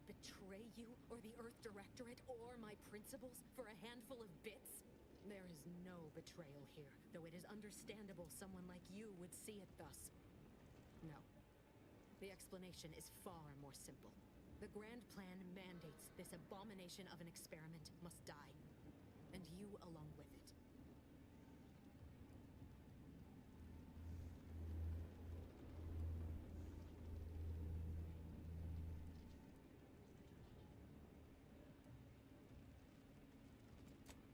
I'd betray you, or the Earth Directorate, or my principles for a handful of bits? There is no betrayal here, though it is understandable someone like you would see it thus. No. The explanation is far more simple. The Grand Plan mandates this abomination of an experiment must die. And you along with it.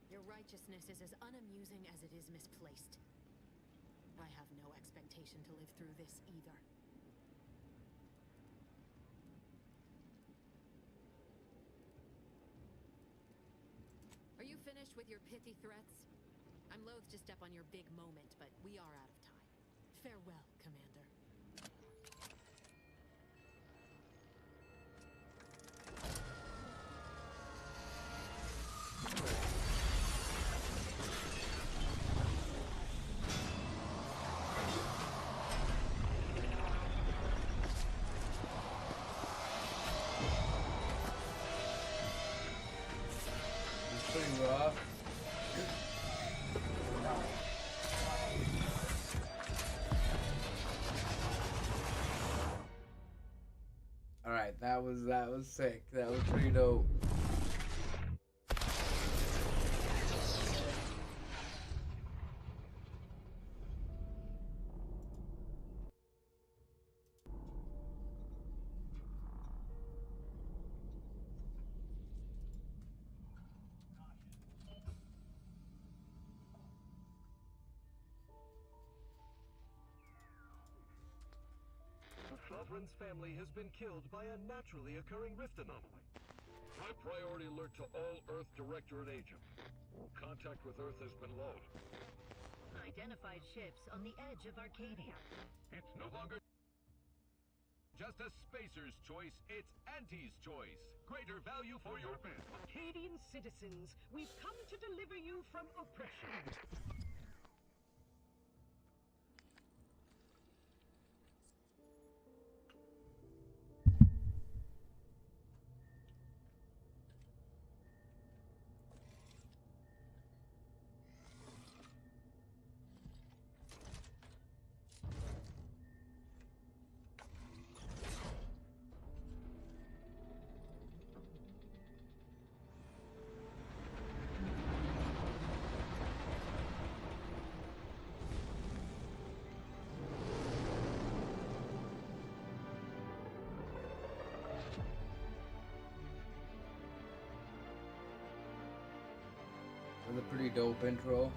Your righteousness is as unamusing as it is misplaced. I have no expectation to live through this either. Are you finished with your pithy threats? I'm loath to step on your big moment, but we are out of time. Farewell, Commander. Pretty rough. All right, that was sick. That was pretty dope. Sovereign's family has been killed by a naturally occurring rift anomaly. High priority alert to all Earth Directorate agents. Contact with Earth has been low. Identified ships on the edge of Arcadia. It's no longer just a spacer's choice, it's Auntie's choice. Greater value for your bid. Arcadian citizens, we've come to deliver you from oppression. It was a pretty dope intro.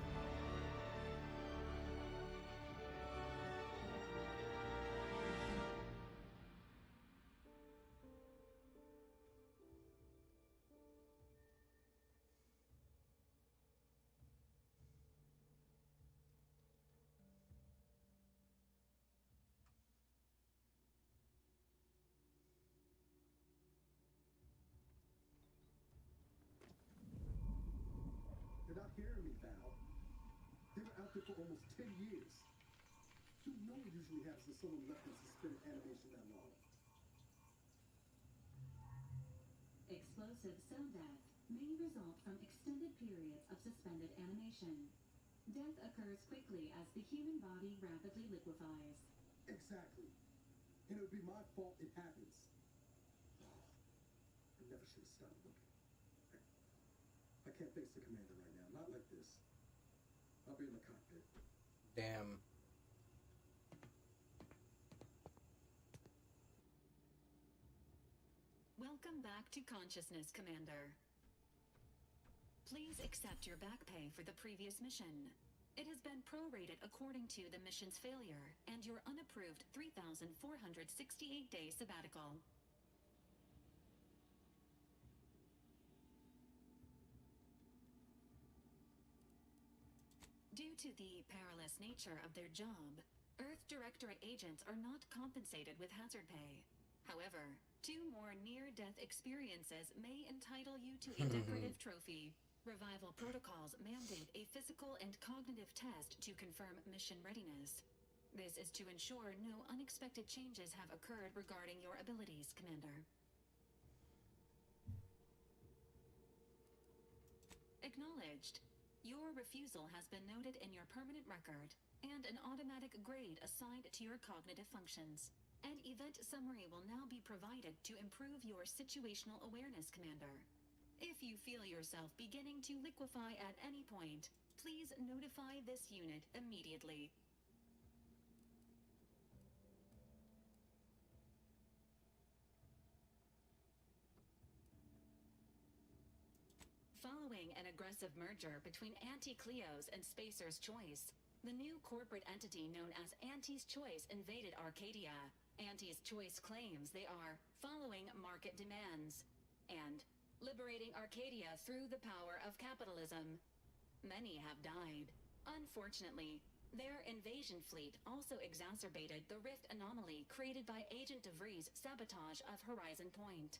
You're not hearing me, Val. They were out there for almost 10 years. You know it usually happens when someone left in suspended animation that long. Explosive cell death may result from extended periods of suspended animation. Death occurs quickly as the human body rapidly liquefies. Exactly. And it would be my fault it happens. I never should have stopped looking. I can't face the commander right now. Not like this. I'll be in the cockpit. Damn. Welcome back to consciousness, Commander. Please accept your back pay for the previous mission. It has been prorated according to the mission's failure and your unapproved 3,468-day sabbatical. Due to the perilous nature of their job, Earth Directorate agents are not compensated with hazard pay. However, 2 more near-death experiences may entitle you to a decorative trophy. Revival protocols mandate a physical and cognitive test to confirm mission readiness. This is to ensure no unexpected changes have occurred regarding your abilities, Commander. acknowledged. Your refusal has been noted in your permanent record, and an automatic grade assigned to your cognitive functions. An event summary will now be provided to improve your situational awareness, Commander. If you feel yourself beginning to liquefy at any point, please notify this unit immediately. Following an aggressive merger between Anti-Cleo's and Spacer's Choice, the new corporate entity known as Anti's Choice invaded Arcadia. Anti's Choice claims they are following market demands and liberating Arcadia through the power of capitalism. Many have died. Unfortunately, their invasion fleet also exacerbated the rift anomaly created by Agent DeVries' sabotage of Horizon Point.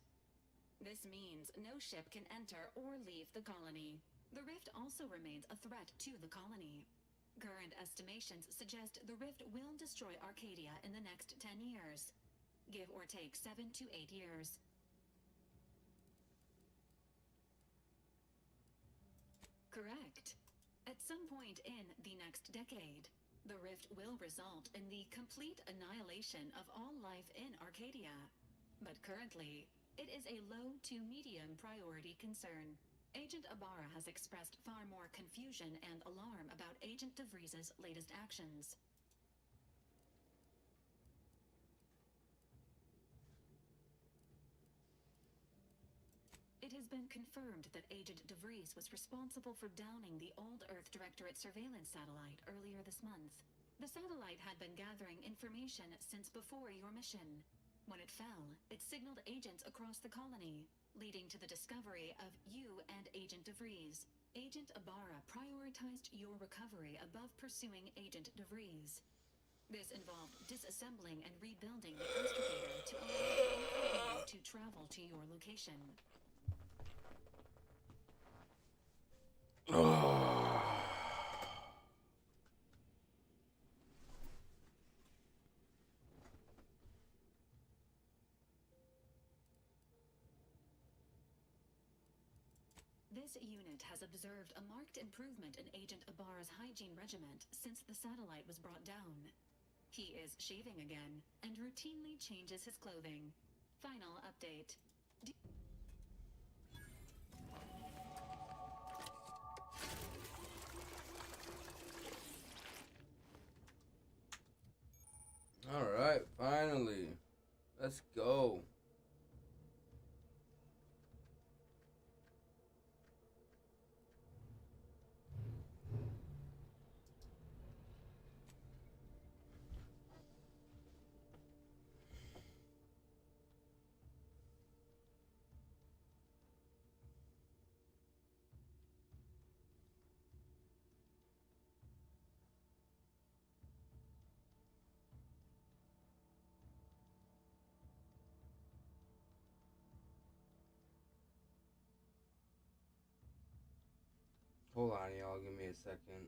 This means no ship can enter or leave the colony. The rift also remains a threat to the colony. Current estimations suggest the rift will destroy Arcadia in the next 10 years. Give or take 7 to 8 years. Correct. At some point in the next decade, the rift will result in the complete annihilation of all life in Arcadia. But currently, it is a low to medium priority concern. Agent Ibarra has expressed far more confusion and alarm about Agent DeVries' latest actions. It has been confirmed that Agent DeVries was responsible for downing the old Earth Directorate surveillance satellite earlier this month. The satellite had been gathering information since before your mission. When it fell, it signaled agents across the colony, leading to the discovery of you and Agent DeVries. Agent Ibarra prioritized your recovery above pursuing Agent DeVries. This involved disassembling and rebuilding the astrogator to allow the incognito to travel to your location. This unit has observed a marked improvement in Agent Ibarra's hygiene regiment since the satellite was brought down. He is shaving again and routinely changes his clothing. Final update. Alright, finally. Let's go. Hold on, y'all. Give me a second.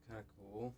kind of cool.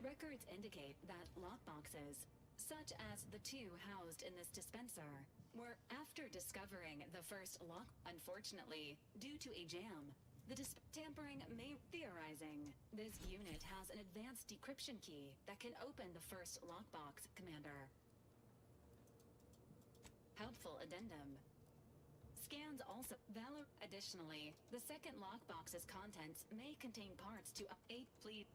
Records indicate that lockboxes, such as the two housed in this dispenser, were after discovering the first lock. Unfortunately, due to a jam, the tampering may theorizing. This unit has an advanced decryption key that can open the first lockbox, Commander. Helpful addendum. Scans also valid. Additionally, the second lockbox's contents may contain parts to a fleet.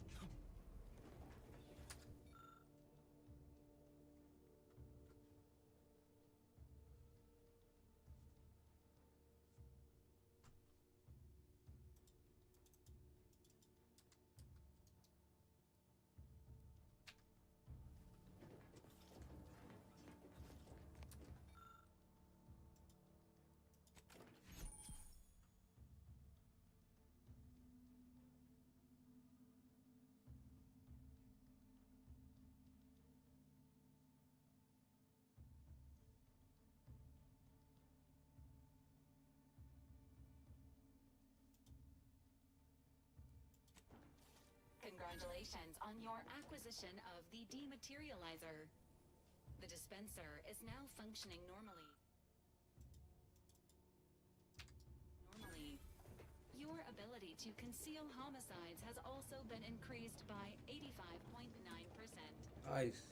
Congratulations on your acquisition of the dematerializer. The dispenser is now functioning normally. Your ability to conceal homicides has also been increased by 85.9%. Nice.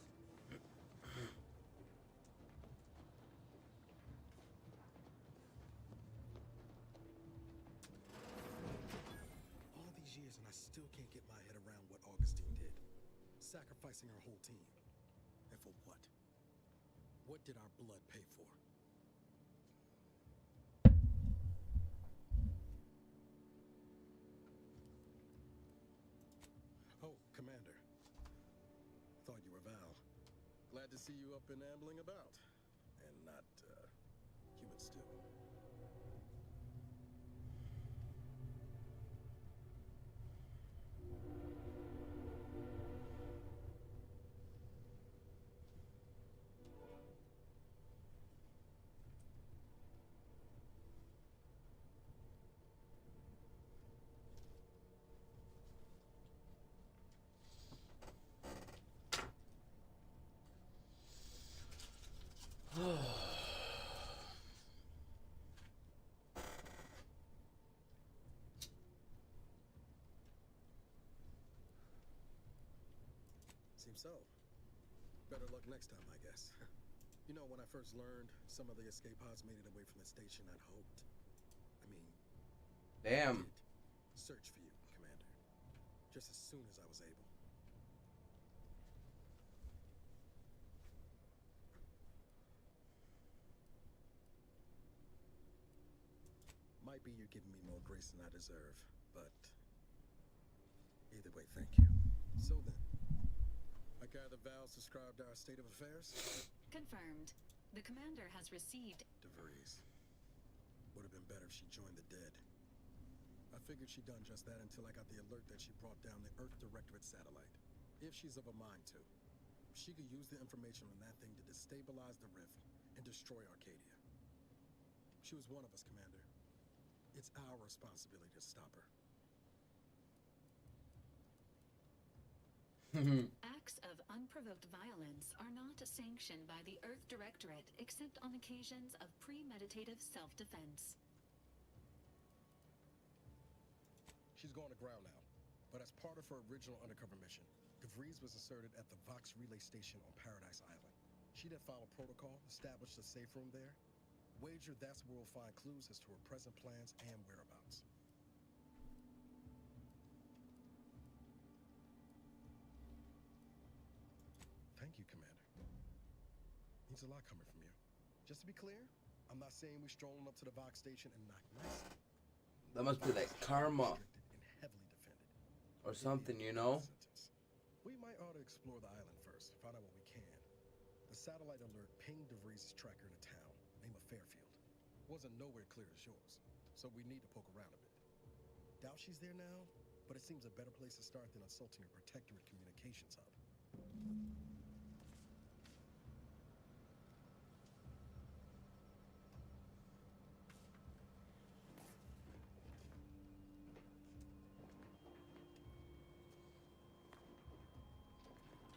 All these years and I still can't get my head around what Augustine did. Sacrificing her whole team. And for what? What did our blood pay for? Oh, Commander. Thought you were Val. Glad to see you up and ambling about. And not, human stew. Seems so. Better luck next time, I guess. You know, when I first learned some of the escape pods made it away from the station, I'd hoped. I mean, Damn. did search for you, Commander. Just as soon as I was able. Might be you're giving me more grace than I deserve, but either way, thank you. So then, I gather Val subscribed to our state of affairs? Confirmed. The commander has received. DeVries. Would have been better if she joined the dead. I figured she'd done just that until I got the alert that she brought down the Earth Directorate satellite. If she's of a mind to, she could use the information on that thing to destabilize the rift and destroy Arcadia. She was one of us, Commander. It's our responsibility to stop her. Acts of unprovoked violence are not sanctioned by the Earth Directorate except on occasions of premeditative self-defense. She's going to ground now, but as part of her original undercover mission, DeVries was asserted at the Vox Relay Station on Paradise Island. She did follow protocol, established a safe room there. Wager that's where we'll find clues as to her present plans and whereabouts. Thank you, Commander. Means a lot coming from you. Just to be clear, I'm not saying we're strolling up to the Vox station and knock nicely. That must be like karma And heavily defended. or something, you know? We might ought to explore the island first, find out what we can. The satellite alert pinged DeVries' tracker in a town named Fairfield. Wasn't nowhere clear as yours, so we need to poke around a bit. Doubt she's there now, but it seems a better place to start than assaulting a protectorate communications hub.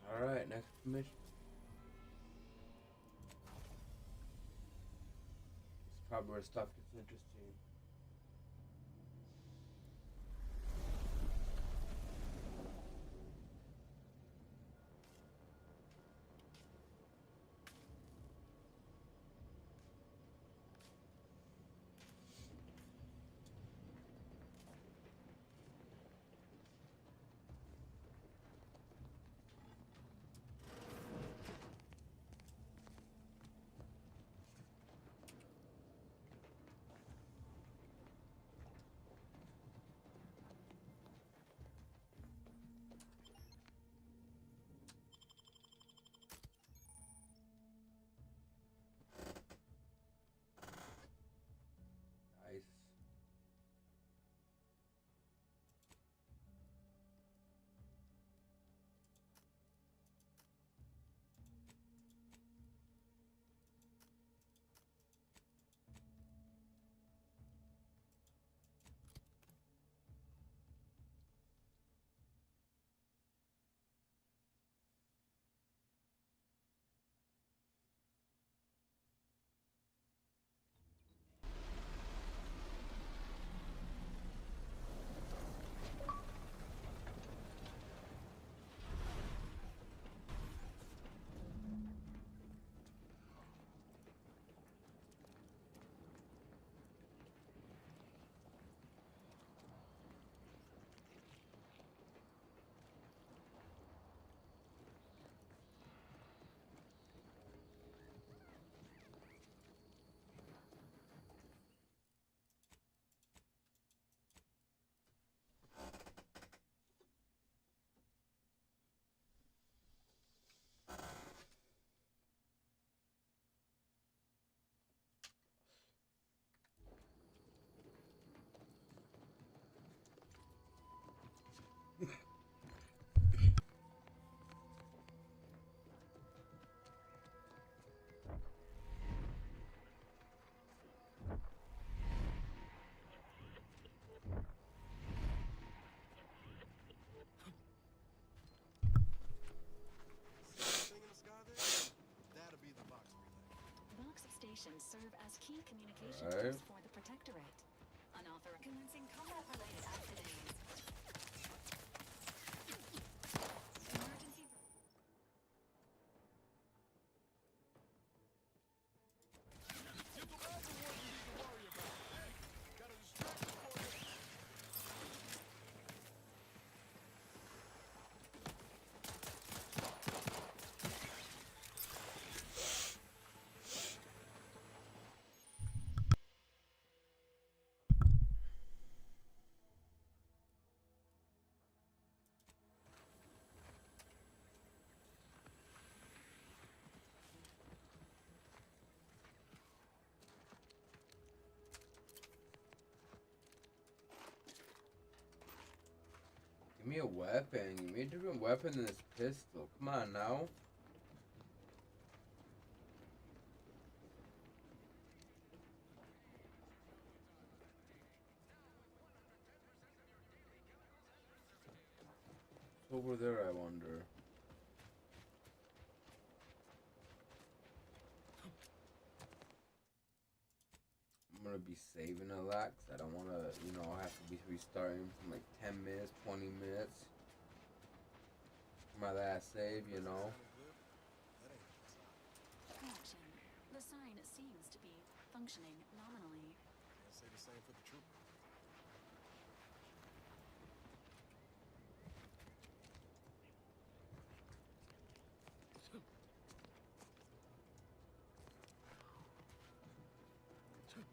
Alright, next mission. It's probably where stuff gets interesting. key communication Alright. tools for the Protectorate. Unauthorized commencing combat-related activities. Emergency. Give me a weapon. Give me a different weapon than this pistol. Come on now. What's over there, I wonder. I'm gonna be saving a lot because I don't want to, you know, have to be restarting from like 10 minutes, 20 minutes. My last save, you know. Correction. The sign seems to be functioning nominally. Can't say the same for the trooper.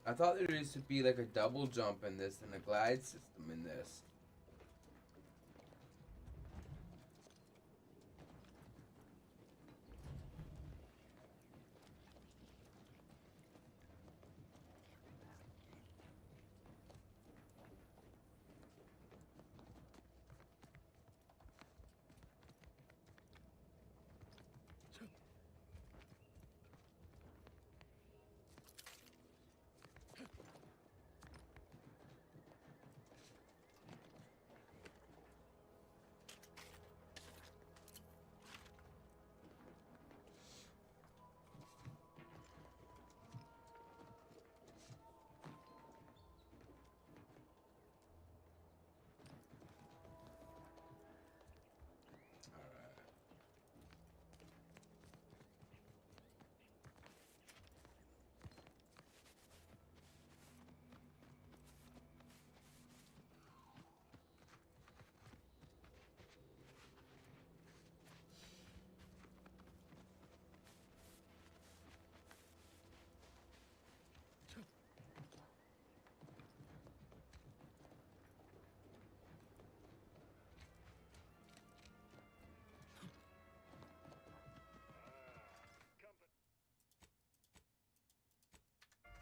I thought there used to be like a double jump in this and a glide system in this.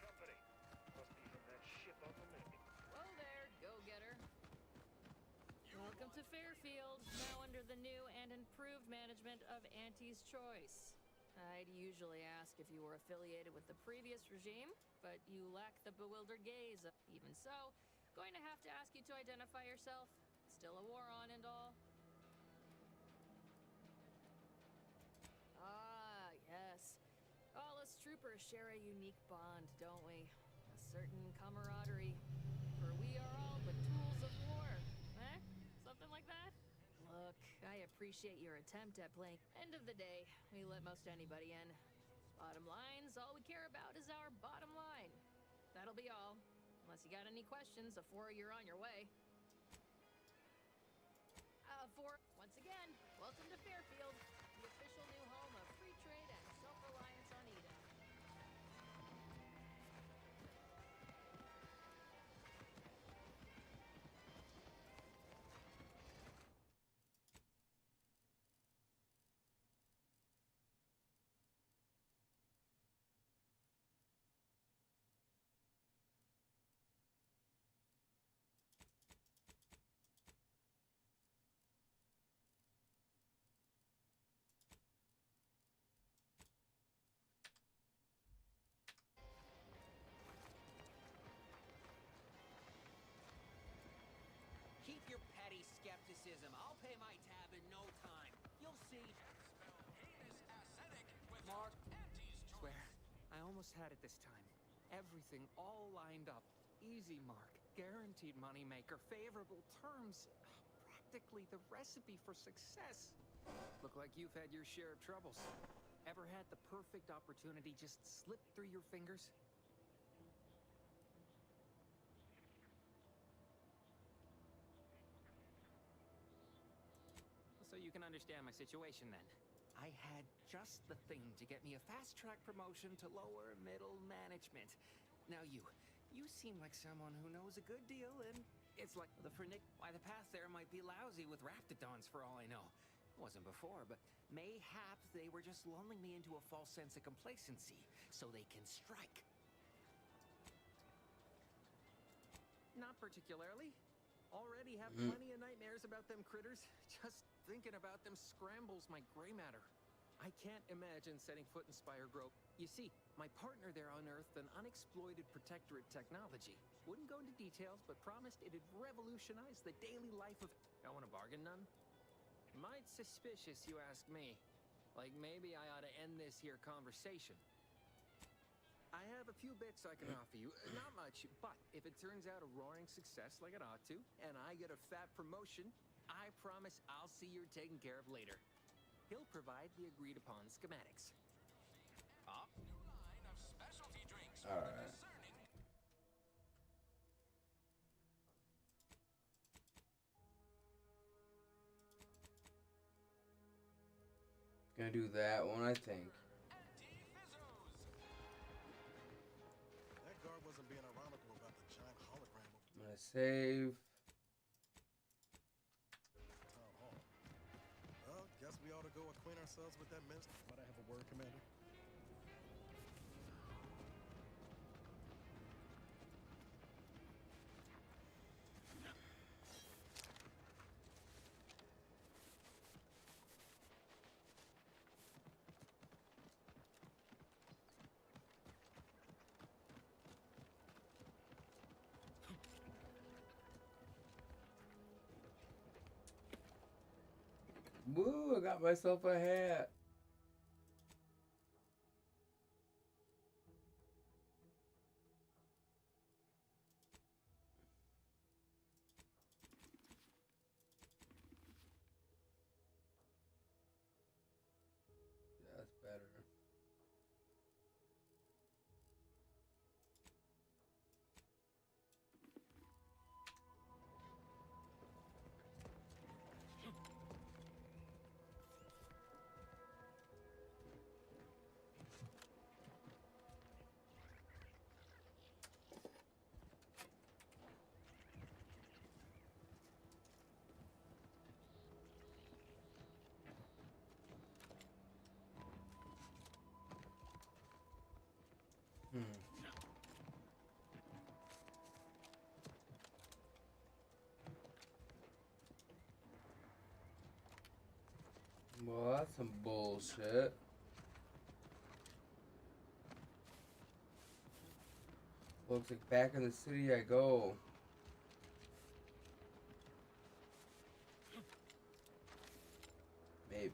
Company. Must be from that ship on the menu. Whoa there, go-getter. Welcome to Fairfield, now under the new and improved management of Auntie's Choice. I'd usually ask if you were affiliated with the previous regime, but you lack the bewildered gaze. Even so, going to have to ask you to identify yourself. Still a war on and all. Ah, yes. All us troopers share a unique bond, don't we? A certain camaraderie. For we are all but tools of war. Eh? Something like that? Look, I appreciate your attempt at playing. End of the day, we let most anybody in. Bottom line's all we care about is our bottom line. That'll be all. Unless you got any questions before you're on your way. Once again, welcome to Fairfield, the official new home of free trade and self-reliance on Eden. Keep your petty skepticism. I'll pay my tab in no time. You'll see. Mark, swear, I almost had it this time. Everything all lined up. Easy mark, guaranteed moneymaker, favorable terms. Practically the recipe for success. Look like you've had your share of troubles. Ever had the perfect opportunity just slip through your fingers? So you can understand my situation then. I had just the thing to get me a fast-track promotion to lower middle management. Now you seem like someone who knows a good deal, and it's like why the path there might be lousy with raptidons for all I know. Wasn't before, but mayhaps they were just lulling me into a false sense of complacency so they can strike. Not particularly. Already have plenty of nightmares about them critters. Just thinking about them scrambles my gray matter. I can't imagine setting foot in Spire Grove. You see, my partner there unearthed an unexploited protectorate technology. Wouldn't go into details, but promised it'd revolutionize the daily life of... Don't want to bargain none? Might suspicious, you ask me. Like maybe I ought to end this here conversation. I have a few bits I can offer you. Not much, but if it turns out a roaring success like it ought to, and I get a fat promotion, I promise I'll see you're taken care of later. He'll provide the agreed upon schematics. Pop's new line of specialty drinks for the discerning. Gonna do that one, I think. That guard wasn't being ironical about the giant hologram. I'm gonna save. Town hall. Well, guess we ought to go acquaint ourselves with that mist. Might I have a word, Commander? Woo, I got myself a hat. That's better. Well, that's some bullshit. Looks like back in the city I go. Maybe.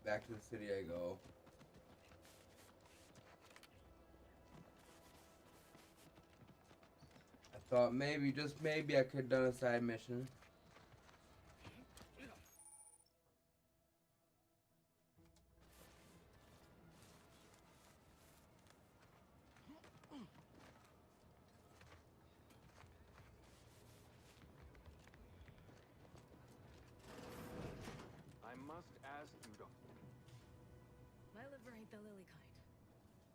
Back to the city I go. I thought maybe, just maybe, I could have done a side mission. I must ask you to... My liver ain't the lily kind.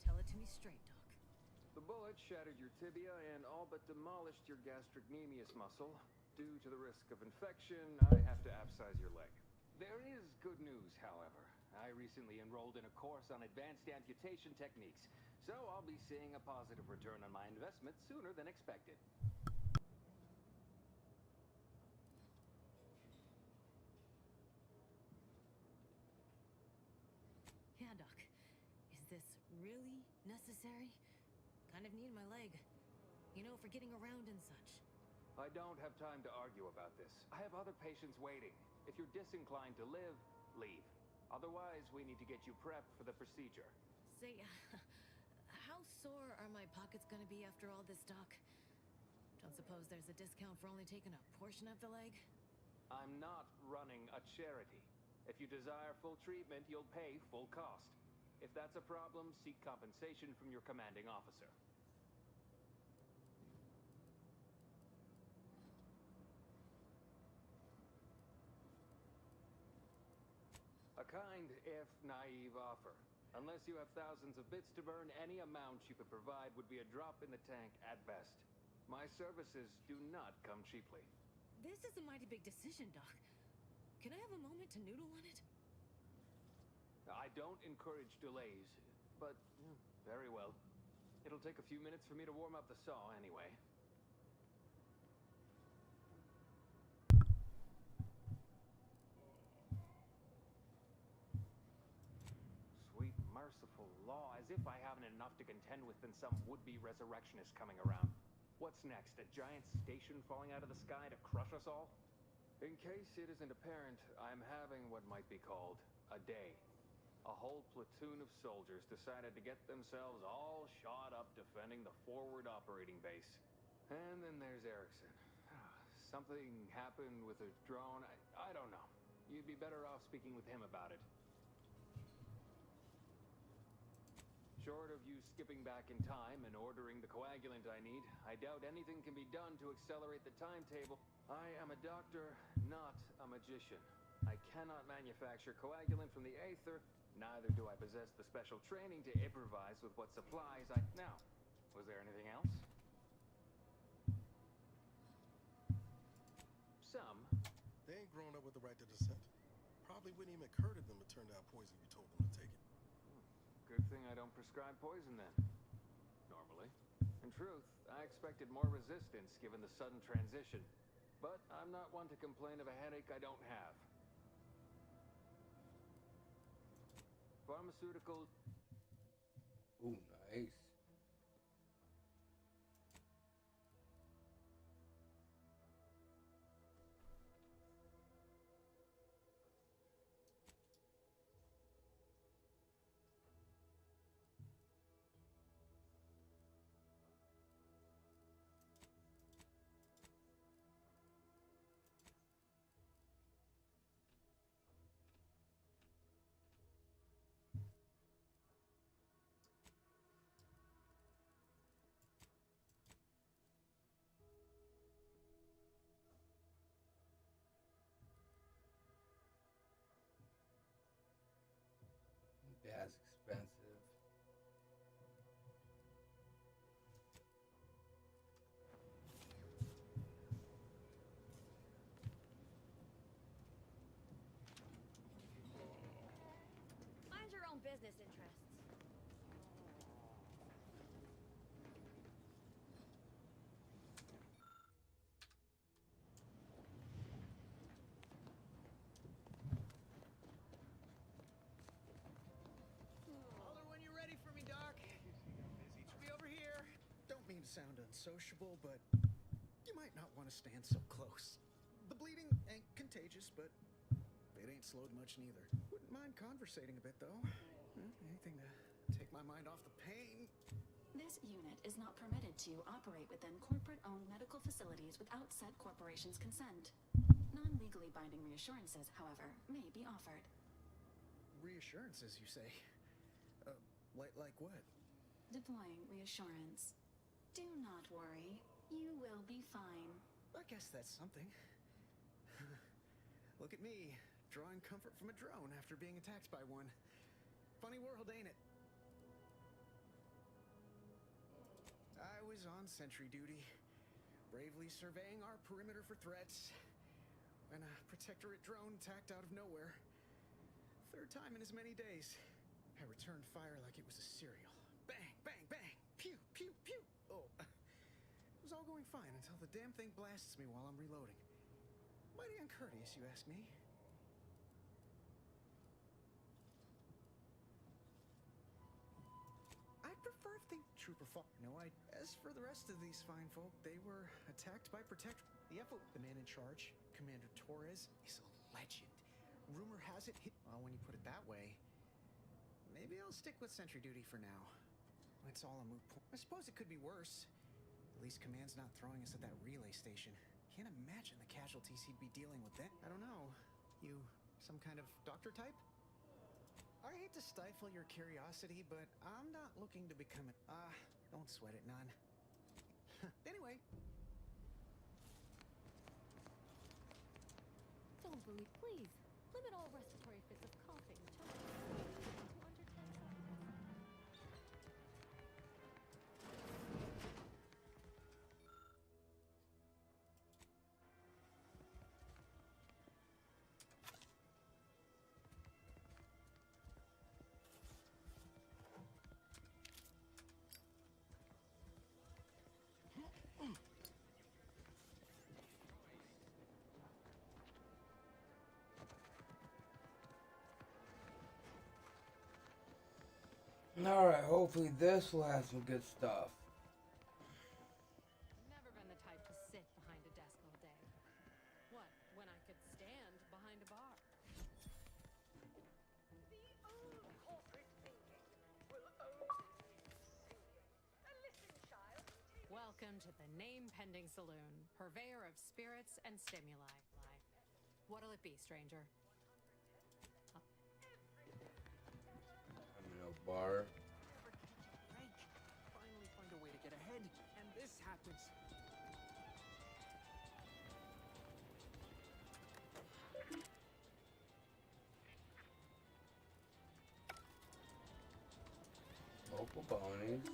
Tell it to me straight, Doc. The bullet shattered your tibia and all but demolished your gastrocnemius muscle. Due to the risk of infection, I have to upsize your leg. There is good news, however. I recently enrolled in a course on advanced amputation techniques, so I'll be seeing a positive return on my investment sooner than expected. really necessary. Kind of need my leg. You know, for getting around and such. I don't have time to argue about this. I have other patients waiting. If you're disinclined to live, leave. Otherwise, we need to get you prepped for the procedure. Say, how sore are my pockets gonna be after all this, Doc? Don't suppose there's a discount for only taking a portion of the leg? I'm not running a charity. If you desire full treatment, you'll pay full cost. If that's a problem, seek compensation from your commanding officer. A kind, if naive offer. Unless you have thousands of bits to burn, any amount you could provide would be a drop in the tank at best. My services do not come cheaply. This is a mighty big decision, Doc. Can I have a moment to noodle on it? I don't encourage delays, but very well. It'll take a few minutes for me to warm up the saw anyway. Sweet merciful law, as if I haven't enough to contend with than some would-be resurrectionist coming around. What's next? A giant station falling out of the sky to crush us all? In case it isn't apparent, I'm having what might be called a day. A whole platoon of soldiers decided to get themselves all shot up defending the forward operating base. And then there's Erickson. Something happened with a drone. I don't know. You'd be better off speaking with him about it. Short of you skipping back in time and ordering the coagulant I need, I doubt anything can be done to accelerate the timetable. I am a doctor, not a magician. I cannot manufacture coagulant from the aether, neither do I possess the special training to improvise with what supplies I... Now, was there anything else? Some. They ain't grown up with the right to dissent. Probably wouldn't even occur to them to turn down poison if you told them to take it. Good thing I don't prescribe poison then. Normally. In truth, I expected more resistance given the sudden transition. But I'm not one to complain of a headache I don't have. Pharmaceutical... Ooh, nice. That's expensive. Mind your own business interests. Holler when you're ready for me, Doc. Should be over here. Don't mean to sound unsociable, but you might not want to stand so close. The bleeding ain't contagious, but it ain't slowed much neither. Wouldn't mind conversating a bit, though. Anything to take my mind off the pain. This unit is not permitted to operate within corporate-owned medical facilities without said corporation's consent. Non-legally binding reassurances, however, may be offered. Reassurances, you say? Like what? Deploying reassurance. Do not worry. You will be fine. I guess that's something. Look at me, drawing comfort from a drone after being attacked by one. Funny world, ain't it? I was on sentry duty, bravely surveying our perimeter for threats, when a protectorate drone attacked out of nowhere. Third time in as many days. I returned fire like it was a cereal. Bang, bang, bang! Pew, pew, pew! Oh, it was all going fine until the damn thing blasts me while I'm reloading. Mighty uncourteous, you ask me. trooper fought. No, as for the rest of these fine folk, they were attacked by Protector. The man in charge, Commander Torres, is a legend. Rumor has it, well, when you put it that way, maybe I'll stick with sentry duty for now. It's all a moot point. I suppose it could be worse. At least Command's not throwing us at that relay station. Can't imagine the casualties he'd be dealing with then. I don't know. You some kind of doctor type? I hate to stifle your curiosity, but I'm not looking to become a... don't sweat it none. Anyway. Don't believe, please. Limit all respiratory fits of coughing, choking, to under 10 seconds. Alright, hopefully this will have some good stuff. Never been the type to sit behind a desk all day. What, when I could stand behind a bar? The old corporate thinking will only lead to singing. Listen, child. Welcome to the name-pending saloon, purveyor of spirits and stimuli. What'll it be, stranger? I'm in a bar. Never catch a break. Finally find a way to get ahead, and this happens. Local ponies.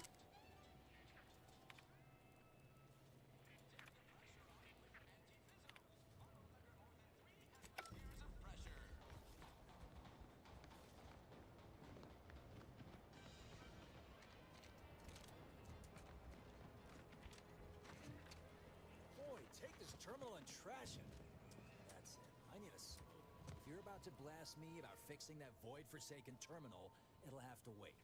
Take this terminal and trash it. That's it. I need a... If you're about to blast me about fixing that void-forsaken terminal, it'll have to wait.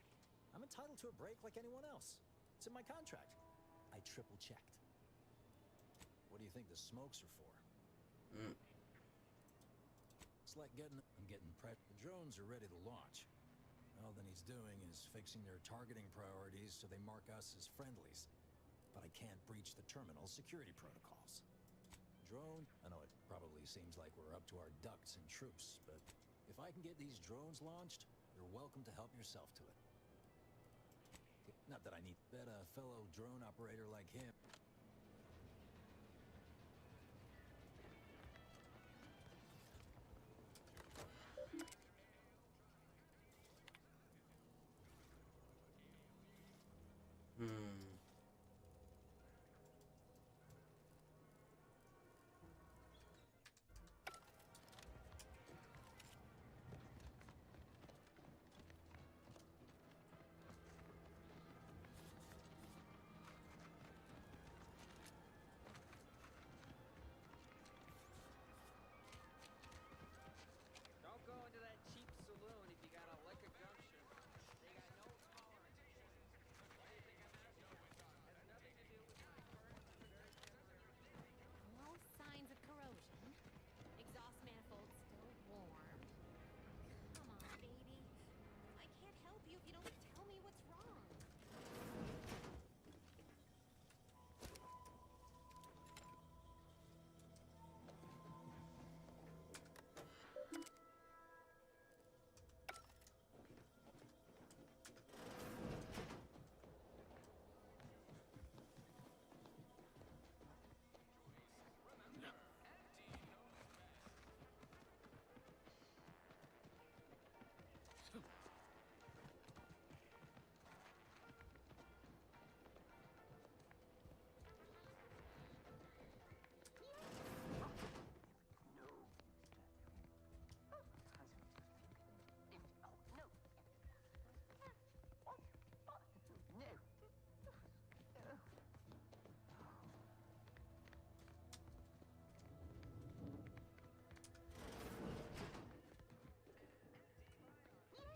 I'm entitled to a break like anyone else. It's in my contract. I triple-checked. What do you think the smokes are for? It's like I'm getting prepped. The drones are ready to launch. All that he's doing is fixing their targeting priorities so they mark us as friendlies. But I can't breach the terminal's security protocols. Drone, I know it probably seems like we're up to our ducks and troops, but if I can get these drones launched, you're welcome to help yourself to it. Not that I need that a fellow drone operator like him. Don't go into that cheap saloon if you got a lick of gumption. They got no tolerance. Why do you think I'm asking? Has nothing to do with my No signs of corrosion. Exhaust manifold still warm. Come on, baby. I can't help you if you don't tell me what's wrong.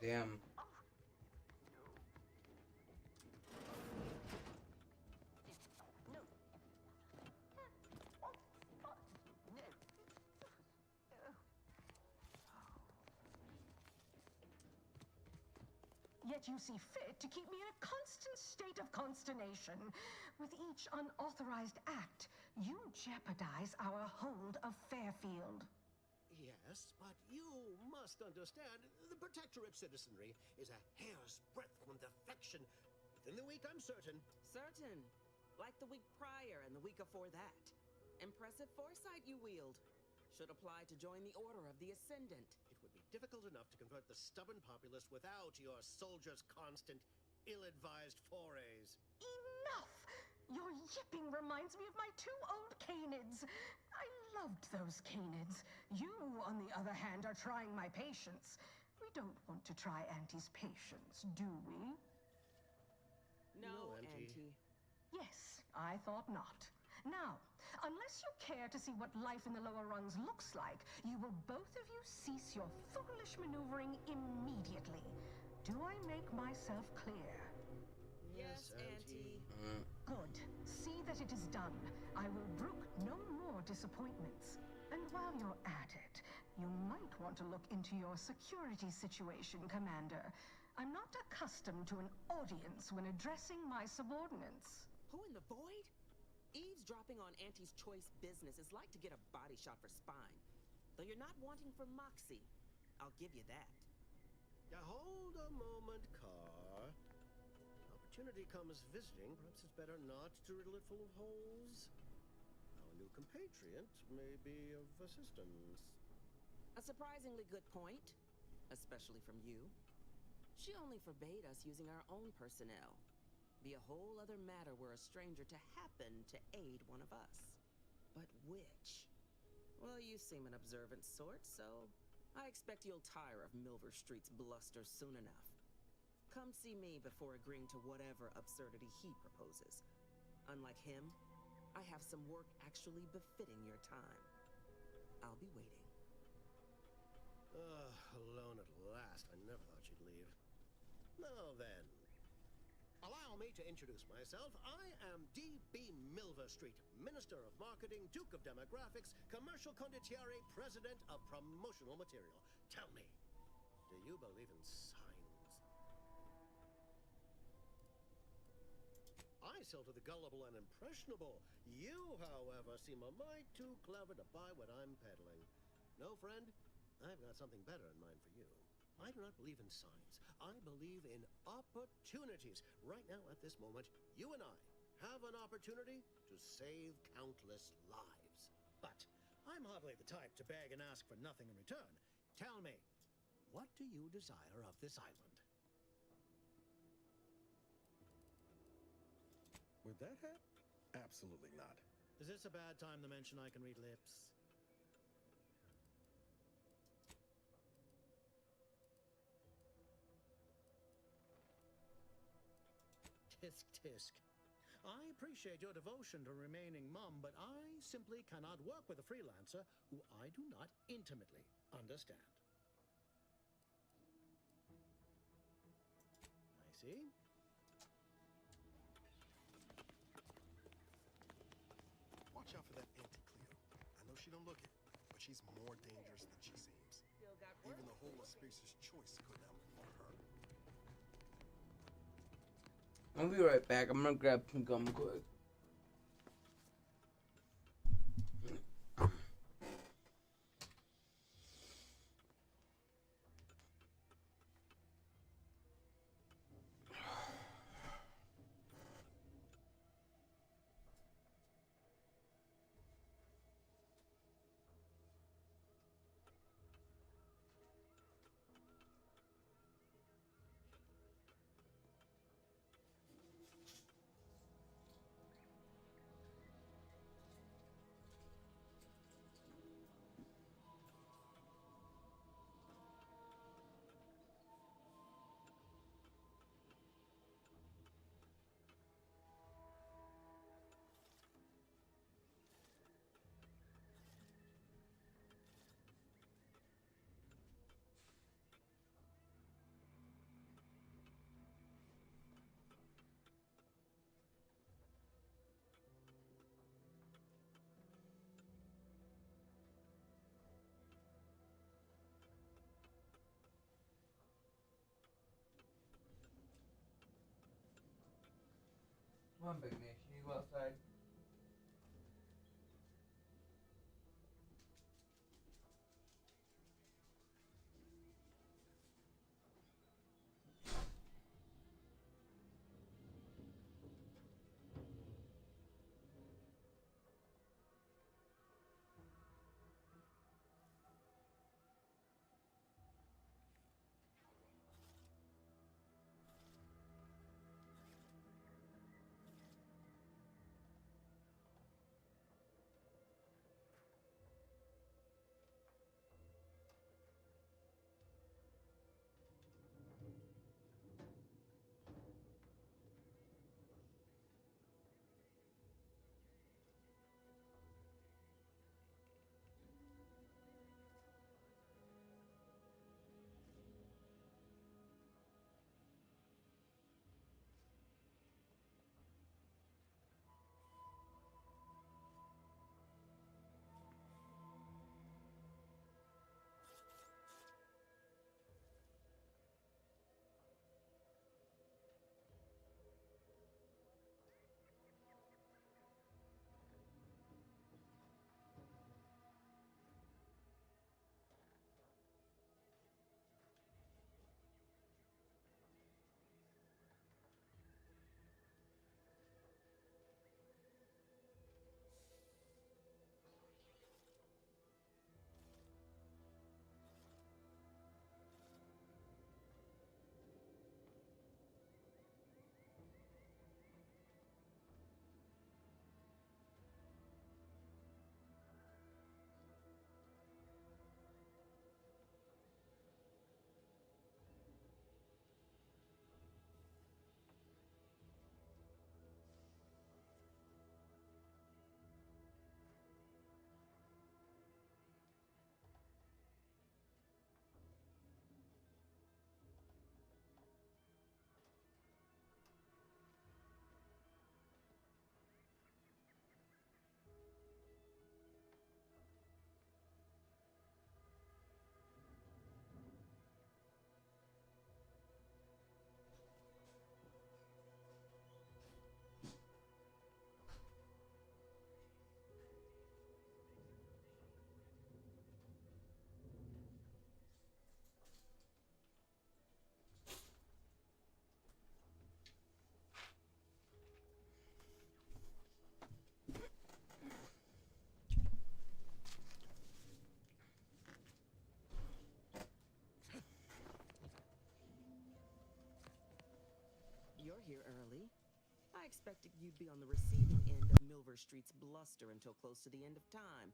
Damn. yet you see fit to keep me in a constant state of consternation. With each unauthorized act, you jeopardize our hold of Fairfield. Yes, but you must understand, the Protectorate citizenry is a hair's breadth from defection. Within the week, I'm certain. Certain. Like the week prior and the week before that. Impressive foresight you wield. Should apply to join the Order of the Ascendant. It would be difficult enough to convert the stubborn populace without your soldiers' constant, ill-advised forays. Enough! Your yipping reminds me of my 2 old canids. I loved those canids. You, on the other hand, are trying my patience. We don't want to try Auntie's patience, do we? No, Auntie. Yes, I thought not. Now, unless you care to see what life in the lower rungs looks like, you will both of you cease your foolish maneuvering immediately. Do I make myself clear? Yes, Auntie. Good. See that it is done. I will brook no more disappointments. And while you're at it, you might want to look into your security situation, Commander. I'm not accustomed to an audience when addressing my subordinates. Who in the void? Eavesdropping on Auntie's choice business is like to get a body shot for spine. Though you're not wanting for moxie. I'll give you that. Now hold a moment, Car. Opportunity comes visiting. Perhaps it's better not to riddle it full of holes. Our new compatriot may be of assistance. A surprisingly good point. Especially from you. She only forbade us using our own personnel. Be a whole other matter were a stranger to happen to aid one of us. But which? Well, you seem an observant sort, so I expect you'll tire of Milver Street's bluster soon enough. Come see me before agreeing to whatever absurdity he proposes. Unlike him, I have some work actually befitting your time. I'll be waiting. Alone at last. I never thought you'd leave. Now then, allow me to introduce myself. I am D.B. Milver Street, Minister of Marketing, Duke of Demographics, Commercial Condottiere, President of Promotional Material. Tell me, do you believe in signs? I sell to the gullible and impressionable. You, however, seem a mite too clever to buy what I'm peddling. No, friend, I've got something better in mind for you. I do not believe in signs. I believe in opportunities. Right now, at this moment, you and I have an opportunity to save countless lives. But I'm hardly the type to beg and ask for nothing in return. Tell me, what do you desire of this island? With that hat? Absolutely not. Is this a bad time to mention I can read lips? Tisk tisk. I appreciate your devotion to remaining mum, but I simply cannot work with a freelancer who I do not intimately understand. I see. Watch out for that Auntie Cleo. I know she don't look it, but she's more dangerous than she seems. Even the whole of Spacer's choice couldn't outlast her. I'll be right back. I'm gonna grab some gum quick. Come on, Big Nation, you go outside. You're here early. I expected you'd be on the receiving end of Milver Street's bluster until close to the end of time.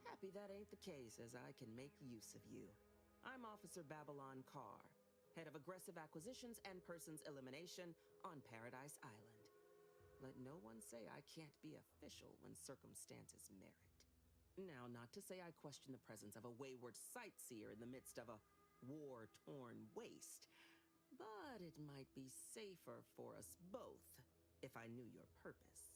Happy that ain't the case, as I can make use of you. I'm Officer Babylon Carr, head of aggressive acquisitions and persons elimination on Paradise Island. Let no one say I can't be official when circumstances merit. Now, not to say I question the presence of a wayward sightseer in the midst of a war-torn waste, but it might be safer for us both if I knew your purpose.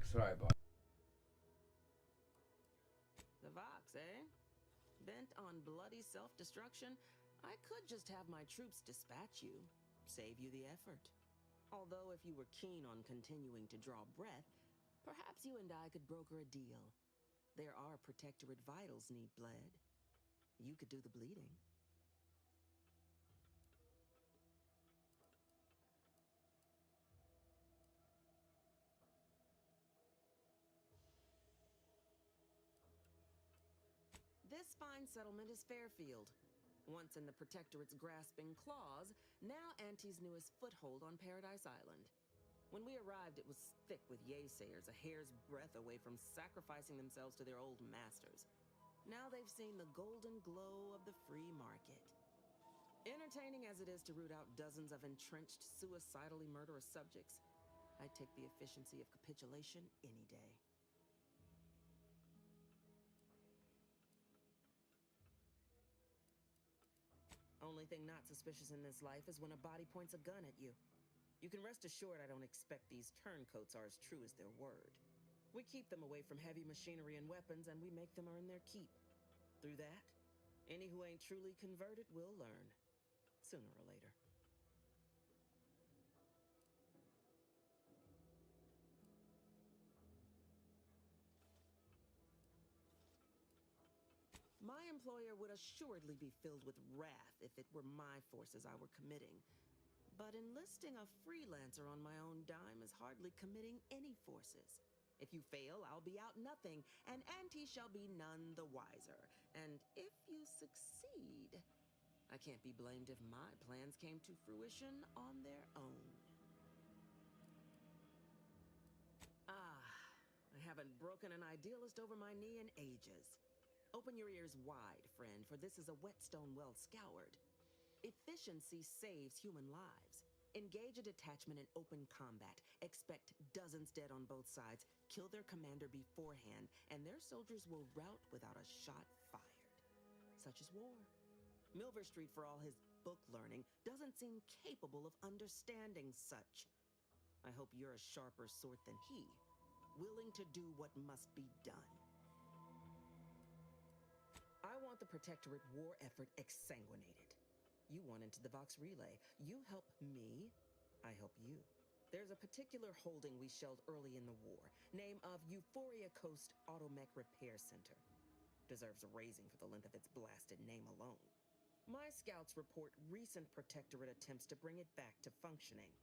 Sorry about The Vox, eh? Bent on bloody self-destruction? I could just have my troops dispatch you, save you the effort. Although if you were keen on continuing to draw breath, perhaps you and I could broker a deal. There are Protectorate vitals need bled. You could do the bleeding. This fine settlement is Fairfield. Once in the Protectorate's grasping claws, now Auntie's newest foothold on Paradise Island. When we arrived, it was thick with yaysayers, a hair's breadth away from sacrificing themselves to their old masters. Now they've seen the golden glow of the free market. Entertaining as it is to root out dozens of entrenched, suicidally murderous subjects, I'd take the efficiency of capitulation any day. Only thing not suspicious in this life is when a body points a gun at you. You can rest assured I don't expect these turncoats are as true as their word. We keep them away from heavy machinery and weapons, and we make them earn their keep. Through that, any who ain't truly converted will learn, sooner or later. My employer would assuredly be filled with wrath if it were my forces I were committing. But enlisting a freelancer on my own dime is hardly committing any forces. If you fail, I'll be out nothing, and Auntie shall be none the wiser. And if you succeed, I can't be blamed if my plans came to fruition on their own. I haven't broken an idealist over my knee in ages. Open your ears wide, friend, for this is a whetstone well scoured. Efficiency saves human lives. Engage a detachment in open combat. Expect dozens dead on both sides. Kill their commander beforehand, and their soldiers will rout without a shot fired. Such is war. Milver Street, for all his book learning, doesn't seem capable of understanding such. I hope you're a sharper sort than he, willing to do what must be done. I want the Protectorate war effort exsanguinated. You want into the Vox Relay. You help me, I help you. There's a particular holding we shelled early in the war, name of Euphoria Coast Automech Repair Center. Deserves a raising for the length of its blasted name alone. My scouts report recent Protectorate attempts to bring it back to functioning.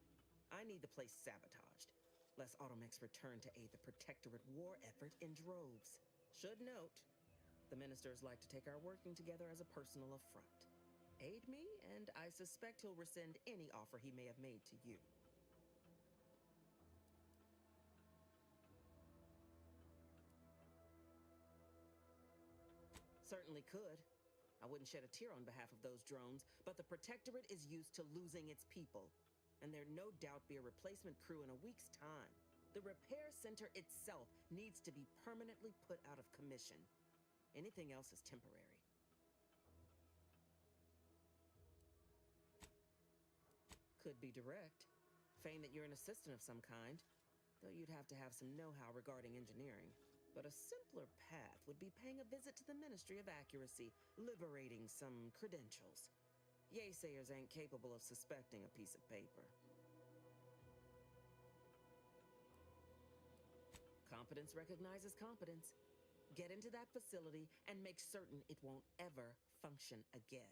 I need the place sabotaged, lest Automechs return to aid the Protectorate war effort in droves. Should note, the ministers like to take our working together as a personal affront. Aid me, and I suspect he'll rescind any offer he may have made to you. Certainly could. I wouldn't shed a tear on behalf of those drones, but the Protectorate is used to losing its people, and there'd no doubt be a replacement crew in a week's time. The repair center itself needs to be permanently put out of commission. Anything else is temporary. Could be direct. Feign that you're an assistant of some kind, though you'd have to have some know-how regarding engineering. But a simpler path would be paying a visit to the Ministry of Accuracy, liberating some credentials. Yaysayers ain't capable of suspecting a piece of paper. Competence recognizes competence. Get into that facility and make certain it won't ever function again.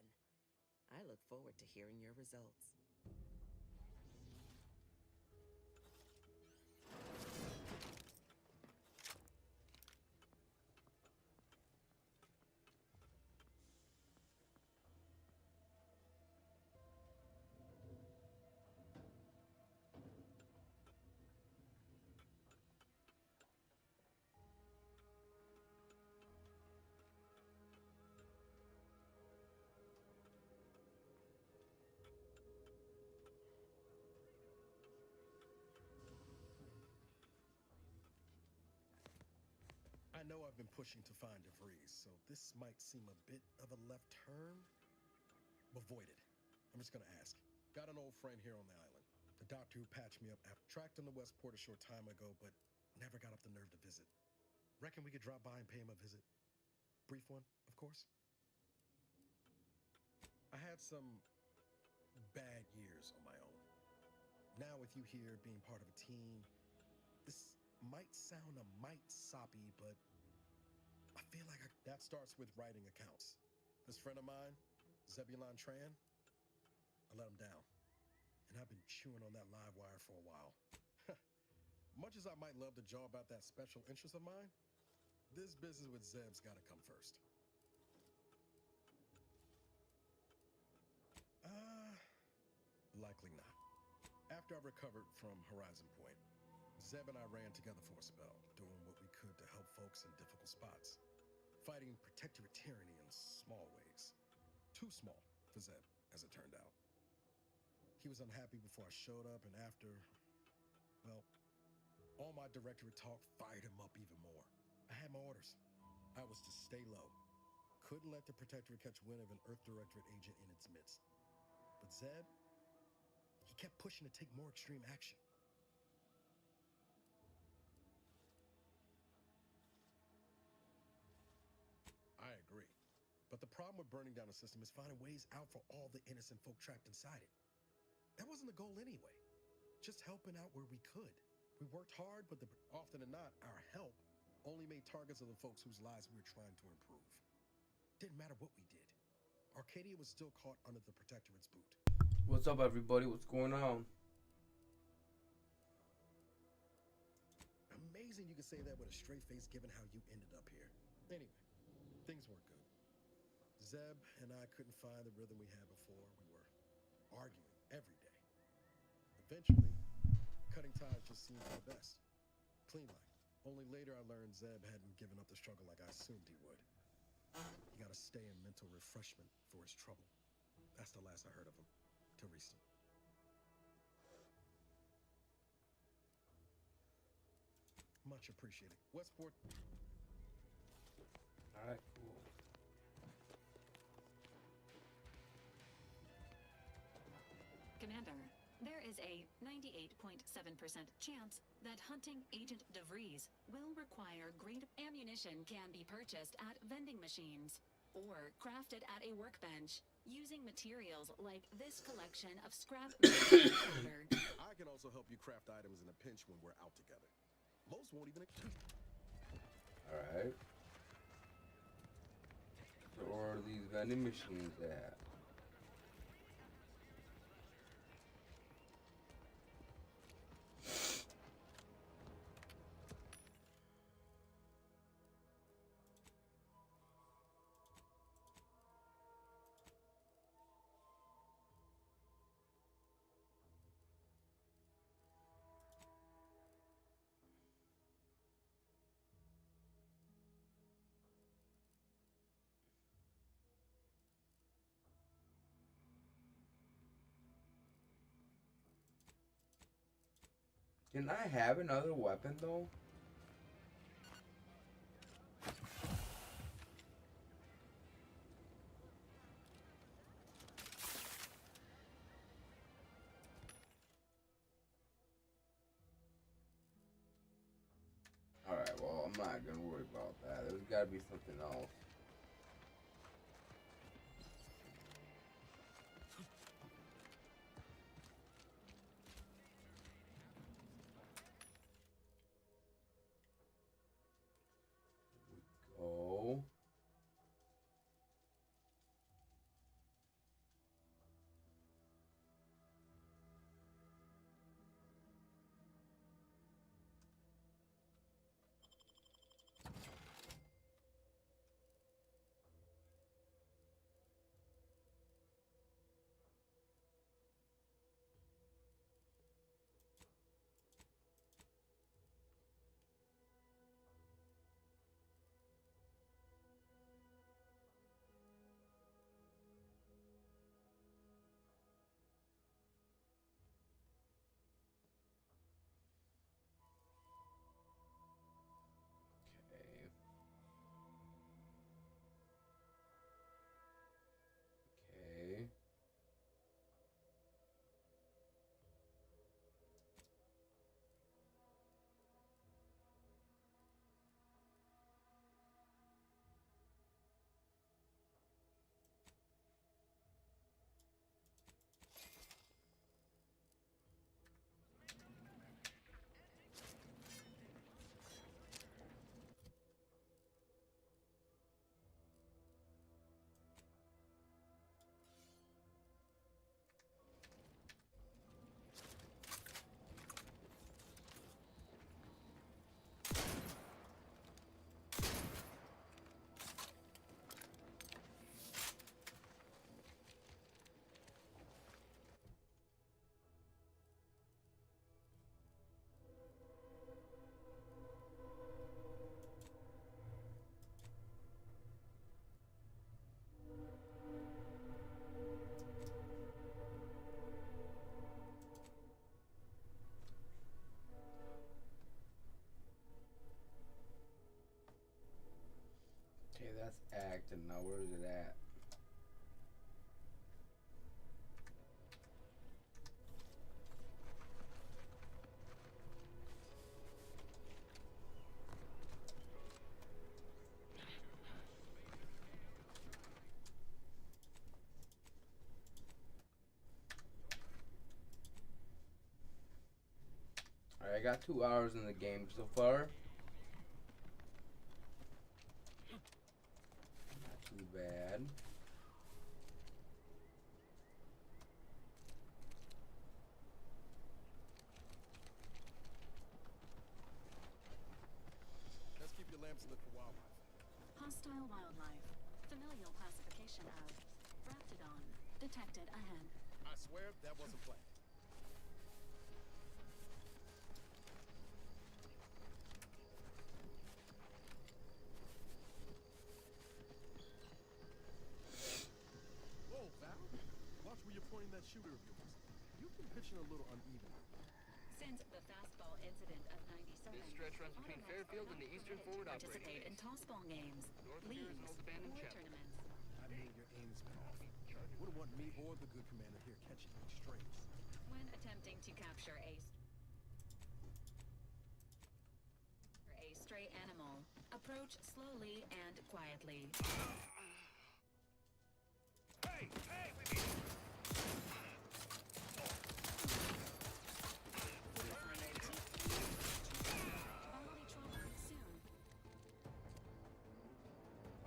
I look forward to hearing your results. I know I've been pushing to find DeVries, so this might seem a bit of a left turn. Avoid it. I'm just gonna ask. Got an old friend here on the island. The doctor who patched me up tracked on the Westport a short time ago, but never got up the nerve to visit. Reckon we could drop by and pay him a visit. Brief one, of course. I had some bad years on my own. Now with you here being part of a team, this might sound a mite soppy, but I feel like that starts with writing accounts. This friend of mine, Zebulon Tran, I let him down. And I've been chewing on that live wire for a while. Much as I might love to jaw about that special interest of mine, this business with Zeb's gotta come first. Likely not. After I recovered from Horizon Point, Zeb and I ran together for a spell, doing what we could to help folks in difficult spots. Fighting protectorate tyranny in small ways. Too small for Zeb, as it turned out. He was unhappy before I showed up, and after, well, all my directorate talk fired him up even more. I had my orders. I was to stay low. Couldn't let the protectorate catch wind of an Earth Directorate agent in its midst. But Zeb, he kept pushing to take more extreme action. I agree. But the problem with burning down a system is finding ways out for all the innocent folk trapped inside it. That wasn't the goal anyway. Just helping out where we could. We worked hard, but often than not, our help only made targets of the folks whose lives we were trying to improve. Didn't matter what we did. Arcadia was still caught under the Protectorate's boot. What's up, everybody? What's going on? Amazing you can say that with a straight face given how you ended up here. Anyway, things weren't good. Zeb and I couldn't find the rhythm we had before. We were arguing every day. Eventually, cutting ties just seemed the best. Clean like. Only later I learned Zeb hadn't given up the struggle like I assumed he would. He got to stay in mental refreshment for his trouble. That's the last I heard of him, till recent. Much appreciated. Westport. All right, cool. Commander, there is a 98.7% chance that hunting Agent DeVries will require grade ammunition can be purchased at vending machines or crafted at a workbench using materials like this collection of scrap powder. I can also help you craft items in a pinch when we're out together. Most won't even. All right. So where are these vending machines at? Can I have another weapon though? Alright, well, I'm not gonna worry about that. There's gotta be something else. Oh. That's Acton. Now where is it at? Alright, I got 2 hours in the game so far. Not too bad. Let's keep your lamps lit for wildlife. Hostile wildlife. Familial classification of Raptidon. Detected ahead. I swear that wasn't planned. Whoa, Val. Watch where you're pointing that shooter of yours. You've been pitching a little uneven. Since the fastball incident of 97, This stretch runs between Fairfield and the Eastern Forward Operating participate in Base. tossball games, North Pier is leagues, an old abandoned or chapel. tournaments. I mean, your aim's been off. Wouldn't want me or the good commander here catching any strays. When attempting to capture a stray animal, approach slowly and quietly. Hey! Hey! We need...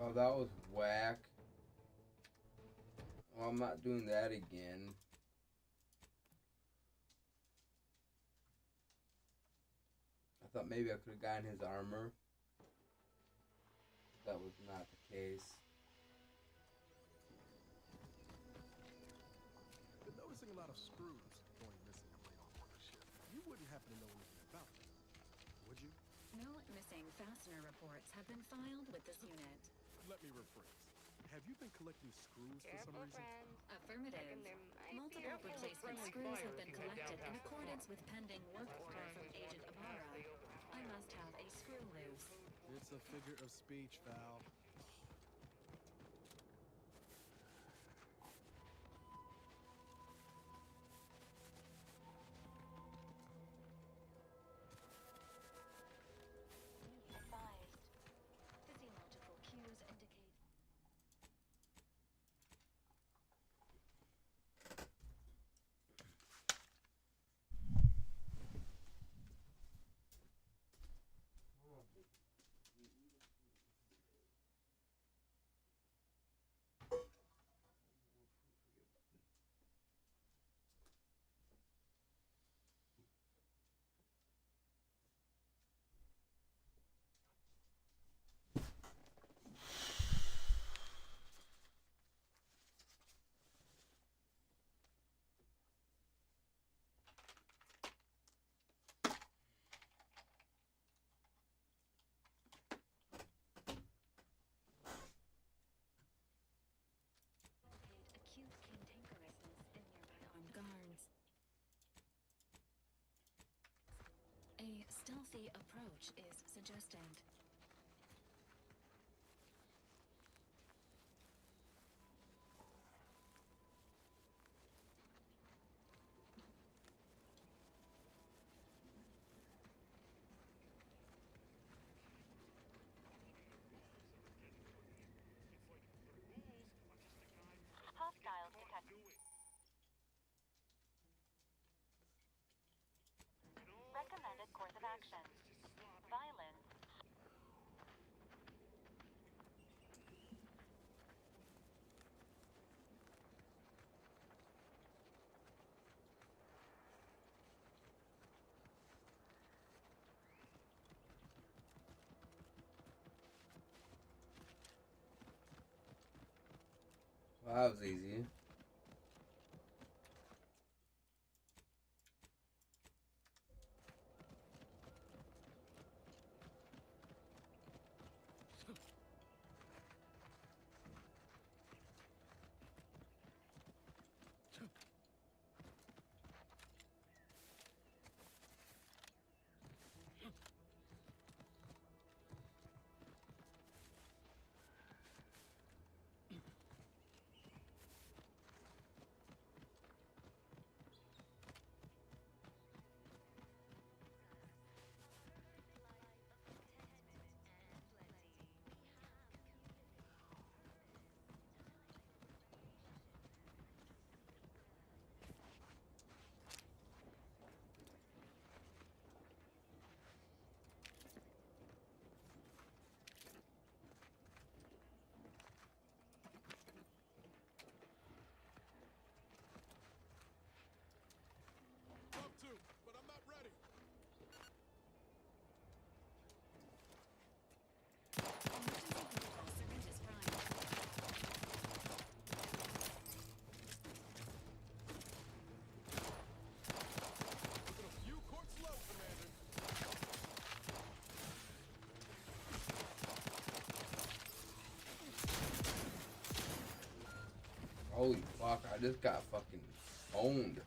Oh, that was whack. Well, I'm not doing that again. I thought maybe I could have gotten his armor. That was not the case. Been noticing a lot of screws going missing of late on board the ship. You wouldn't happen to know anything about them, would you? No missing fastener reports have been filed with this unit. Let me rephrase. Have you been collecting screws for some reason? Affirmative. Multiple replacement screws have been collected in accordance with pending work order from Agent Ibarra. I must have a screw loose. It's a figure of speech, Val. Advised. Physiological cues indicate. Acute cantankerousness in nearby armed guards. A stealthy approach is suggested. Hostiles detected. Recommended course of action. Violence. Well, that was easy. Fuck, I just got fucking owned.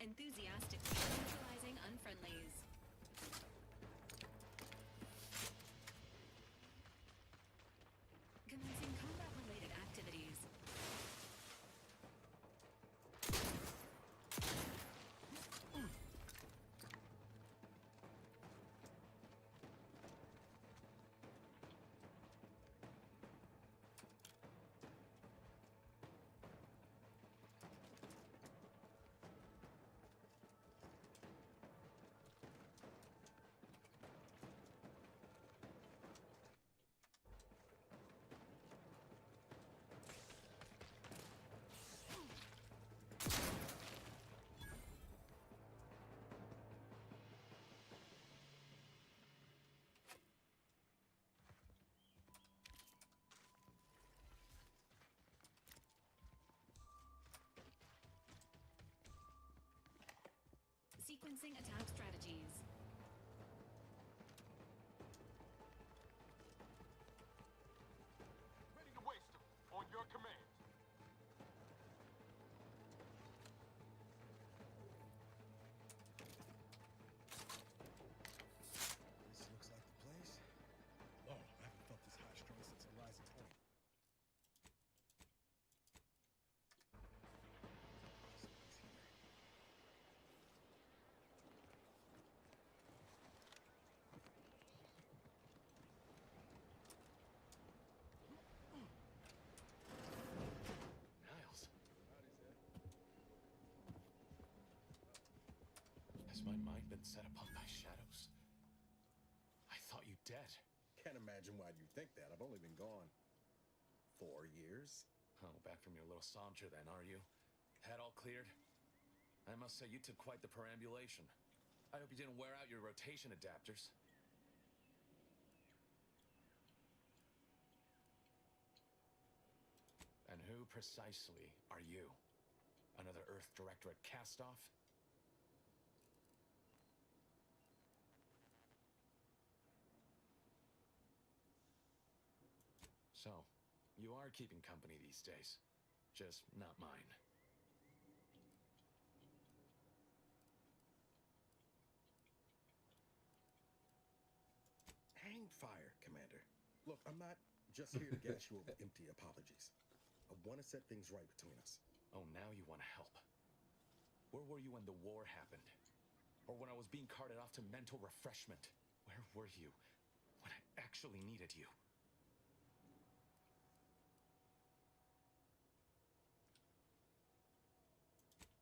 Enthusiastically neutralizing unfriendlies. Commencing combat-related activities. Sequencing attack strategies. Ready to waste them. On your command. This looks like the place. Lord, I haven't felt this high strung since Horizon 20. Niles. Has my mind been set upon by shadows? I thought you dead. Can't imagine why you think that. I've only been gone 4 years. Oh, back from your little saunter then, are you? Head all cleared? I must say you took quite the perambulation. I hope you didn't wear out your rotation adapters. And who precisely are you? Another Earth Directorate cast-off? So, you are keeping company these days. Just not mine. Hang fire, Commander. Look, I'm not just here to gas you over empty apologies. I want to set things right between us. Oh, now you want to help. Where were you when the war happened? Or when I was being carted off to mental refreshment? Where were you? when I actually needed you.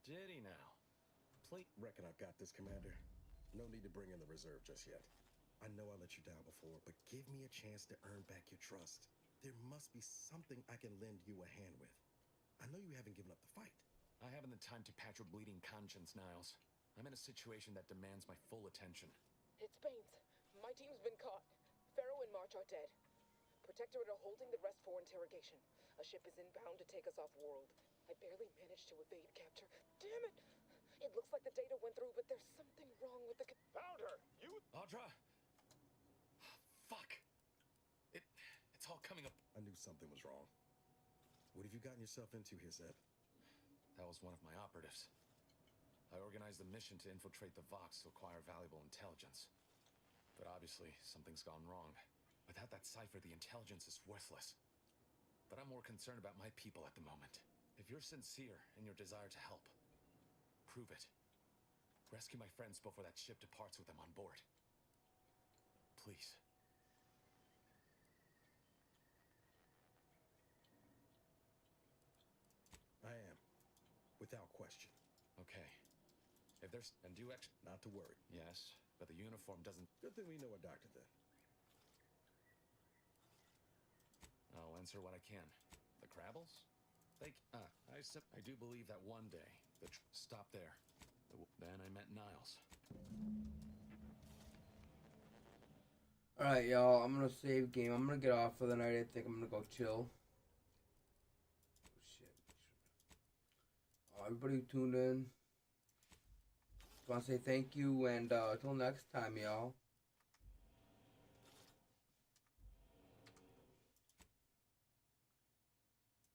Did he now? Please. Reckon I've got this, Commander. No need to bring in the reserve just yet. I know I let you down before, but give me a chance to earn back your trust. There must be something I can lend you a hand with. I know you haven't given up the fight. I haven't the time to patch your bleeding conscience, Niles. I'm in a situation that demands my full attention. It's Baines. My team's been caught. Pharaoh and March are dead. Protectorate are holding the rest for interrogation. A ship is inbound to take us off-world. I barely managed to evade capture. Damn it! It looks like the data went through, but there's something wrong with the... Found her! You... Audra! Fuck! It's all coming up. I knew something was wrong. What have you gotten yourself into here, Zeb? That was one of my operatives. I organized a mission to infiltrate the Vox to acquire valuable intelligence. But obviously, something's gone wrong. Without that cipher, the intelligence is worthless. But I'm more concerned about my people at the moment. If you're sincere in your desire to help, prove it. Rescue my friends before that ship departs with them on board. Please. I am. Without question. Okay. If there's... And do Not to worry. Yes, but the uniform doesn't... Good thing we know a doctor then. I'll answer what I can. The Crabbles? I do believe that one day... Stop there. Then I met Niles. Alright, y'all. I'm gonna save game. I'm gonna get off for the night. I think I'm gonna go chill. Oh, shit. Everybody who tuned in. Just want to say thank you, and until next time, y'all.